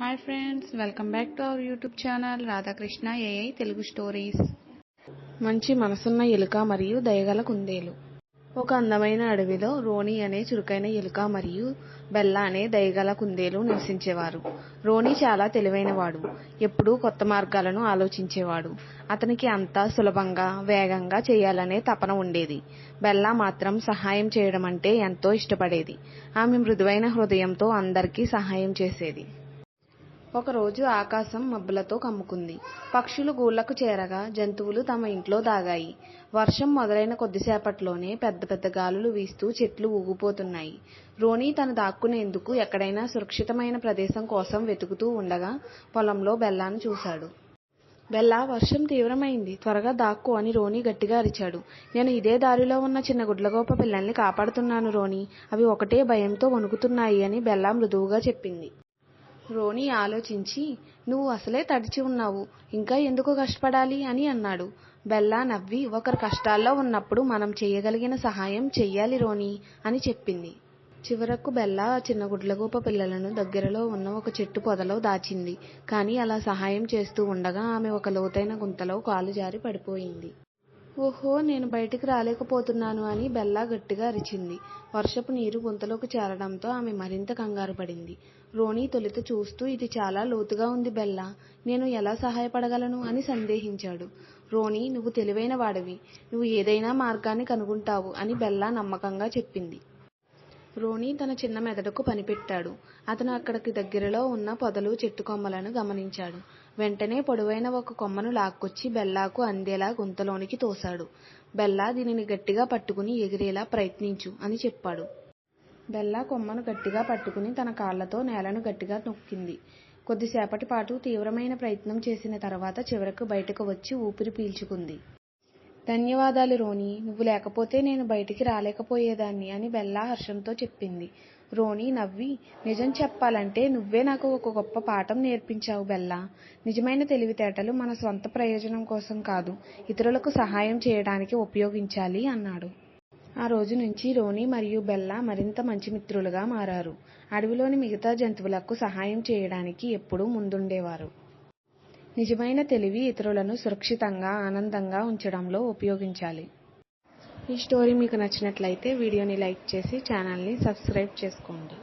Hi friends, welcome back to our YouTube channel Radhakrishna AI Telugu stories. మంచి మనసున్న ఎలుక మరియు దయగల కుందేలు. ఒక అందమైన అడవిలో రోనీ అనే చురుకైన ఎలుక మరియు బెల్లా అనే దయగల కుందేలు నివసించేవారు. రోనీ చాలా తెలివైనవాడు, ఎప్పుడూ కొత్త మార్గాలను ఆలోచించేవాడు. అతనికి అంతా సులభంగా, వేగంగా చేయాలనే తపన ఉండేది. బెల్లా మాత్రం సహాయం చేయడం అంటే ఎంతో ఇష్టపడేది. ఆమె మృదువైన హృదయంతో అందరికీ సహాయం చేసేది. ఒకరోజు ఆకాశం మబ్బులతో కమ్ముకుంది. పక్షులు గూళ్లకు చేరగా జంతువులు తమ ఇంట్లో దాగాయి. వర్షం మొదలైన కొద్దిసేపట్లోనే పెద్ద పెద్ద గాలులు వీస్తూ చెట్లు ఊగిపోతున్నాయి. రోనీ తను దాక్కునేందుకు ఎక్కడైనా సురక్షితమైన ప్రదేశం కోసం వెతుకుతూ ఉండగా పొలంలో బెల్లాను చూశాడు. బెల్లా, వర్షం తీవ్రమైంది, త్వరగా దాక్కో అని రోనీ గట్టిగా అరిచాడు. నేను ఇదే దారిలో ఉన్న చిన్న గుడ్లగూప పిల్లల్ని కాపాడుతున్నాను రోనీ, అవి ఒకటే భయంతో వణుకుతున్నాయి అని బెల్లా మృదువుగా చెప్పింది. రోనీ ఆలోచించి, నువ్వు అసలే తడిచి ఉన్నావు, ఇంకా ఎందుకు కష్టపడాలి అని అన్నాడు. బెల్లా నవ్వి, ఒకరు కష్టాల్లో ఉన్నప్పుడు మనం చేయగలిగిన సహాయం చెయ్యాలి రోనీ అని చెప్పింది. చివరకు బెల్లా ఆ చిన్న గుడ్లగూప పిల్లలను దగ్గరలో ఉన్న ఒక చెట్టు పొదలో దాచింది. కానీ అలా సహాయం చేస్తూ ఉండగా ఆమె ఒక లోతైన గుంతలో కాలు జారి పడిపోయింది. ఓహో, నేను బయటికి రాలేకపోతున్నాను అని బెల్లా గట్టిగా అరిచింది. వర్షపు నీరు గుంతలోకి చేరడంతో ఆమె మరింత కంగారు పడింది. రోనీ తొలుత చూస్తూ, ఇది చాలా లోతుగా ఉంది బెల్లా, నేను ఎలా సహాయపడగలను అని సందేహించాడు. రోనీ, నువ్వు తెలివైన వాడివి, నువ్వు ఏదైనా మార్గాన్ని కనుగొంటావు అని బెల్లా నమ్మకంగా చెప్పింది. రోనీ తన చిన్న మెదడుకు పనిపెట్టాడు. అతను అక్కడికి దగ్గరలో ఉన్న పొదలు, చెట్టు కొమ్మలను గమనించాడు. వెంటనే పొడవైన ఒక కొమ్మను లాక్కొచ్చి బెల్లాకు అందేలా గుంతలోనికి తోశాడు. బెల్లా, దీనిని గట్టిగా పట్టుకుని ఎగిరేలా ప్రయత్నించు అని చెప్పాడు. బెల్లా కొమ్మను గట్టిగా పట్టుకుని తన కాళ్లతో నేలను గట్టిగా నొక్కింది. కొద్దిసేపటి పాటు తీవ్రమైన ప్రయత్నం చేసిన తర్వాత చివరకు బయటకు వచ్చి ఊపిరి పీల్చుకుంది. ధన్యవాదాలు రోనీ, నువ్వు లేకపోతే నేను బయటికి రాలేకపోయేదాన్ని అని బెల్లా హర్షంతో చెప్పింది. రోనీ నవ్వి, నిజం చెప్పాలంటే నువ్వే నాకు ఒక గొప్ప పాఠం నేర్పించావు బెల్లా. నిజమైన తెలివితేటలు మన స్వంత ప్రయోజనం కోసం కాదు, ఇతరులకు సహాయం చేయడానికి ఉపయోగించాలి అన్నాడు. ఆ రోజు నుంచి రోనీ మరియు బెల్లా మరింత మంచి మిత్రులుగా మారారు. అడవిలోని మిగతా జంతువులకు సహాయం చేయడానికి ఎప్పుడూ ముందుండేవారు. నిజమైన తెలివి ఇతరులను సురక్షితంగా, ఆనందంగా ఉంచడంలో ఉపయోగించాలి. ఈ స్టోరీ మీకు నచ్చినట్లయితే వీడియోని లైక్ చేసి ఛానల్ని సబ్స్క్రైబ్ చేసుకోండి.